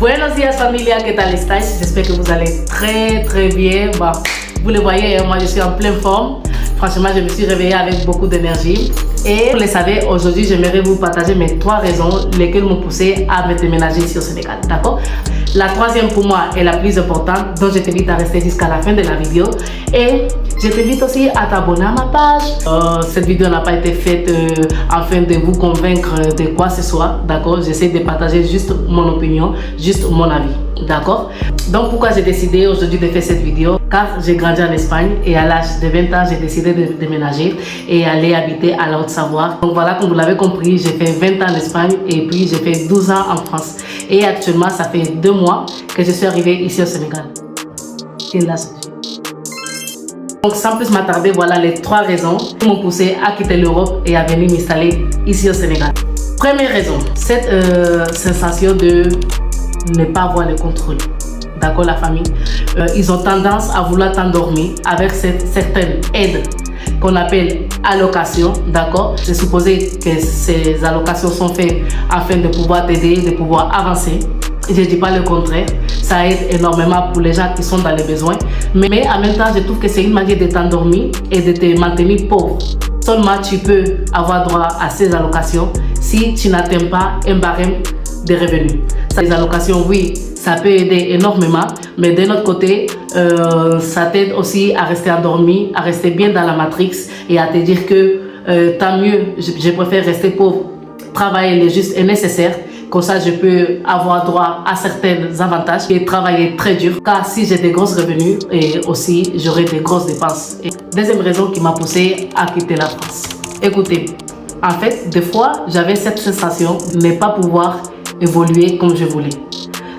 Buenos días familia, ¿qué tal estáis? J'espère que vous allez très bien. Bon, vous le voyez, moi je suis en pleine forme. Franchement, je me suis réveillée avec beaucoup d'énergie. Et vous le savez, aujourd'hui, j'aimerais vous partager mes 3 raisons lesquelles m'ont poussé à me déménager ici au Sénégal. D'accord? La troisième pour moi est la plus importante, donc je t'invite à rester jusqu'à la fin de la vidéo. Et je t'invite aussi à t'abonner à ma page. Cette vidéo n'a pas été faite afin de vous convaincre de quoi que ce soit. D'accord? J'essaie de partager juste mon opinion, juste mon avis. D'accord? Donc pourquoi j'ai décidé aujourd'hui de faire cette vidéo? Car j'ai grandi en Espagne et à l'âge de 20 ans, j'ai décidé de déménager et aller habiter à la Haute-Savoie. Donc voilà, comme vous l'avez compris, j'ai fait 20 ans en Espagne et puis j'ai fait 12 ans en France. Et actuellement, ça fait 2 mois que je suis arrivée ici au Sénégal. Et là, donc sans plus m'attarder, voilà les 3 raisons qui m'ont poussé à quitter l'Europe et à venir m'installer ici au Sénégal. Première raison, cette sensation de ne pas avoir le contrôle. D'accord, la famille, ils ont tendance à vouloir t'endormir avec cette certaine aide qu'on appelle allocation, d'accord. C'est supposé que ces allocations sont faites afin de pouvoir t'aider, de pouvoir avancer. Je ne dis pas le contraire, ça aide énormément pour les gens qui sont dans les besoins. Mais en même temps, je trouve que c'est une manière de t'endormir et de te maintenir pauvre. Seulement, tu peux avoir droit à ces allocations si tu n'atteins pas un barème de revenus. Les allocations, oui, ça peut aider énormément, mais d'un autre côté, ça t'aide aussi à rester endormi, à rester bien dans la matrix et à te dire que tant mieux, je préfère rester pauvre, travailler le juste et nécessaire, comme ça je peux avoir droit à certains avantages et travailler très dur, car si j'ai des grosses revenus, et aussi j'aurai des grosses dépenses. Et deuxième raison qui m'a poussé à quitter la France. Écoutez, en fait, des fois, j'avais cette sensation de ne pas pouvoir évoluer comme je voulais.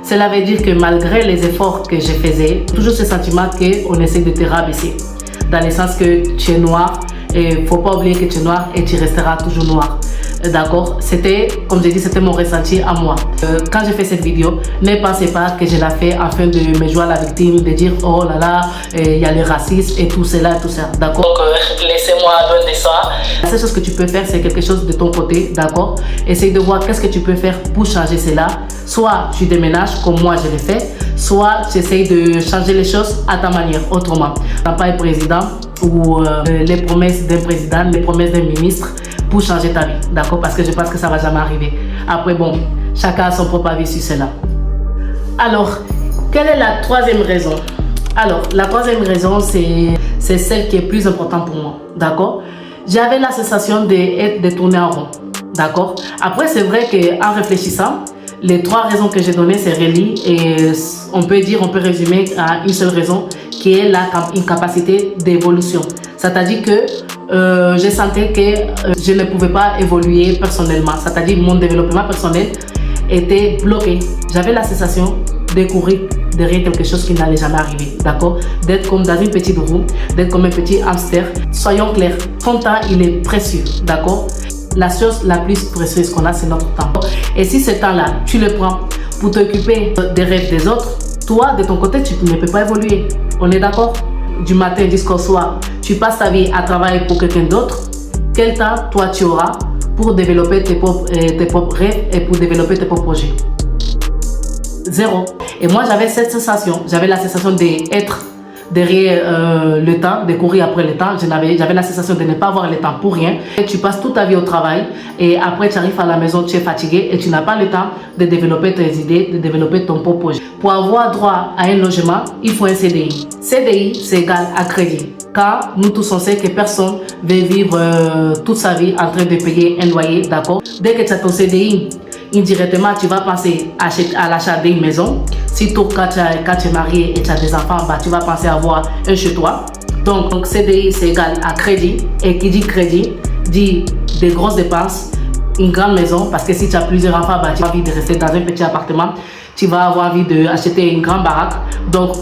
Cela veut dire que malgré les efforts que je faisais, toujours ce sentiment qu'on essaie de te rabaisser. Dans le sens que tu es noir, et il ne faut pas oublier que tu es noir et tu resteras toujours noir. D'accord? C'était, comme je dis, c'était mon ressenti à moi. Quand j'ai fait cette vidéo, ne pensez pas que je l'ai fait afin de me jouer à la victime, de dire oh là là, il y a le racisme et tout cela, tout ça. D'accord? Donc laissez-moi loin de ça. La seule chose que tu peux faire, c'est quelque chose de ton côté. D'accord? Essaye de voir qu'est-ce que tu peux faire pour changer cela. Soit tu déménages comme moi je l'ai fait, soit tu essayes de changer les choses à ta manière, autrement. Tu n'as pas un président ou les promesses d'un président, les promesses d'un ministre pour changer ta vie, d'accord? Parce que je pense que ça ne va jamais arriver. Après, bon, chacun a son propre avis sur cela. Alors, quelle est la troisième raison? Alors, la troisième raison, c'est celle qui est plus importante pour moi, d'accord? J'avais la sensation de tourner en rond, d'accord? Après, c'est vrai qu'en réfléchissant, les 3 raisons que j'ai données, c'est relié et on peut résumer à une seule raison qui est une capacité d'évolution. C'est-à-dire que je sentais que je ne pouvais pas évoluer personnellement. C'est-à-dire mon développement personnel était bloqué. J'avais la sensation de courir derrière quelque chose qui n'allait jamais arriver. D'accord? D'être comme dans une petite roue, d'être comme un petit hamster. Soyons clairs, ton temps, il est précieux. D'accord? La chose la plus précieuse qu'on a, c'est notre temps. Et si ce temps-là, tu le prends pour t'occuper des rêves des autres, toi, de ton côté, tu ne peux pas évoluer. On est d'accord? Du matin jusqu'au soir, tu passes ta vie à travailler pour quelqu'un d'autre. Quel temps, toi, tu auras pour développer tes propres rêves et pour développer tes propres projets? Zéro. Et moi, j'avais cette sensation. J'avais la sensation d'être derrière le temps, de courir après le temps. J'avais la sensation de ne pas avoir le temps pour rien. Et tu passes toute ta vie au travail et après tu arrives à la maison, tu es fatigué et tu n'as pas le temps de développer tes idées, de développer ton propre projet. Pour avoir droit à un logement, il faut un CDI. CDI, c'est égal à crédit. Car nous tous on sait que personne veut vivre toute sa vie en train de payer un loyer, d'accord? Dès que tu as ton CDI, indirectement, tu vas penser à l'achat d'une maison. Surtout quand tu es marié et tu as des enfants, bah, tu vas penser à avoir un chez toi. Donc CDI, c'est égal à crédit. Et qui dit crédit, dit des grosses dépenses, une grande maison. Parce que si tu as plusieurs enfants, bah, tu as envie de rester dans un petit appartement. Tu vas avoir envie d'acheter une grande baraque. Donc,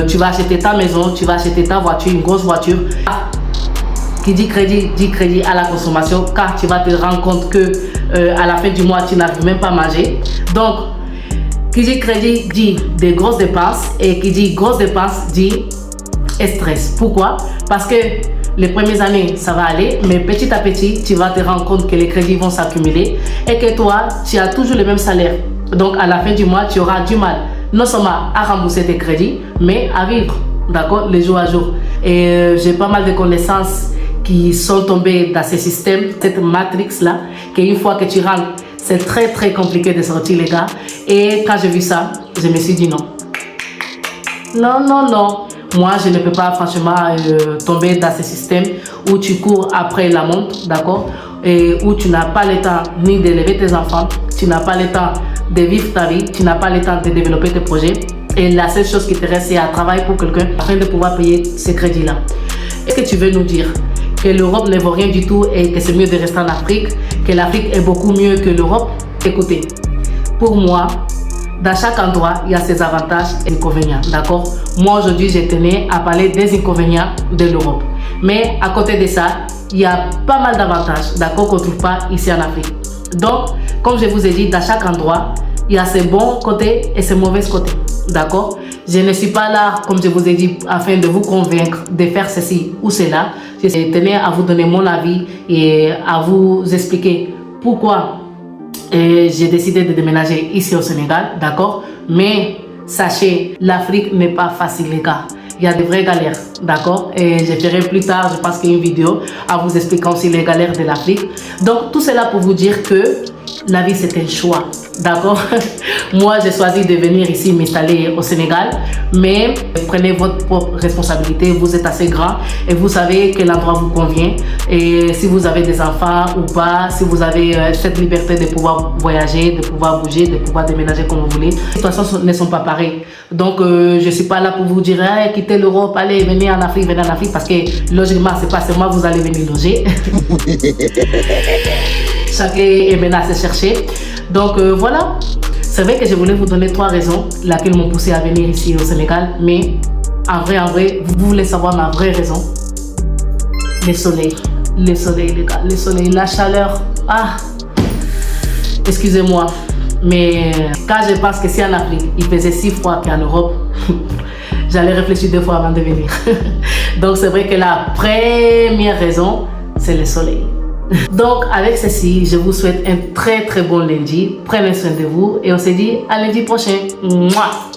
tu vas acheter ta maison, tu vas acheter ta voiture, une grosse voiture. Qui dit crédit à la consommation, car tu vas te rendre compte que à la fin du mois, tu n'arrives même pas à manger. Donc, qui dit crédit dit des grosses dépenses et qui dit grosses dépenses dit stress. Pourquoi? Parce que les premières années, ça va aller, mais petit à petit, tu vas te rendre compte que les crédits vont s'accumuler et que toi, tu as toujours le même salaire. Donc à la fin du mois, tu auras du mal non seulement à rembourser tes crédits, mais à vivre, d'accord, le jour à jour. Et j'ai pas mal de connaissances qui sont tombées dans ces systèmes, cette matrix-là, qu'une fois que tu rentres, c'est très compliqué de sortir, les gars. Et quand j'ai vu ça, je me suis dit non. Non. Moi, je ne peux pas franchement tomber dans ce système où tu cours après la montre, d'accord, et où tu n'as pas le temps ni d'élever tes enfants, tu n'as pas le temps de vivre ta vie, tu n'as pas le temps de développer tes projets. Et la seule chose qui te reste, c'est à travailler pour quelqu'un afin de pouvoir payer ces crédits-là. Est-ce que tu veux nous dire que l'Europe ne vaut rien du tout et que c'est mieux de rester en Afrique, que l'Afrique est beaucoup mieux que l'Europe? Écoutez, pour moi, dans chaque endroit, il y a ses avantages et inconvénients, d'accord? Moi, aujourd'hui, je tenais à parler des inconvénients de l'Europe. Mais à côté de ça, il y a pas mal d'avantages, d'accord, qu'on ne trouve pas ici en Afrique. Donc, comme je vous ai dit, dans chaque endroit, il y a ses bons côtés et ses mauvais côtés, d'accord? Je ne suis pas là, comme je vous ai dit, afin de vous convaincre de faire ceci ou cela. Je tenais à vous donner mon avis et à vous expliquer pourquoi j'ai décidé de déménager ici au Sénégal, d'accord? Mais sachez, l'Afrique n'est pas facile, les gars. Il y a de vraies galères, d'accord? Et je ferai plus tard, je pense, une vidéo en vous expliquant aussi les galères de l'Afrique. Donc, tout cela pour vous dire que la vie, c'est un choix, d'accord? Moi, j'ai choisi de venir ici m'installer au Sénégal, mais prenez votre propre responsabilité. Vous êtes assez grand et vous savez quel endroit vous convient. Et si vous avez des enfants ou pas, si vous avez cette liberté de pouvoir voyager, de pouvoir bouger, de pouvoir déménager comme vous voulez, les situations ne sont pas pareilles. Donc, je ne suis pas là pour vous dire hey, quittez l'Europe, allez, venez en Afrique, parce que logiquement, c'est pas seulement vous allez venir loger. Chacun est maintenant à se chercher. Donc voilà, c'est vrai que je voulais vous donner 3 raisons laquelle m'ont poussé à venir ici au Sénégal. Mais en vrai, vous voulez savoir ma vraie raison? Le soleil, les gars, le soleil, la chaleur. Ah, excusez-moi, mais quand je pense que si en Afrique il faisait si froid qu'en Europe, j'allais réfléchir 2 fois avant de venir. Donc c'est vrai que la première raison, c'est le soleil. Donc avec ceci, je vous souhaite un très bon lundi. Prenez soin de vous et on se dit à lundi prochain. Mouah.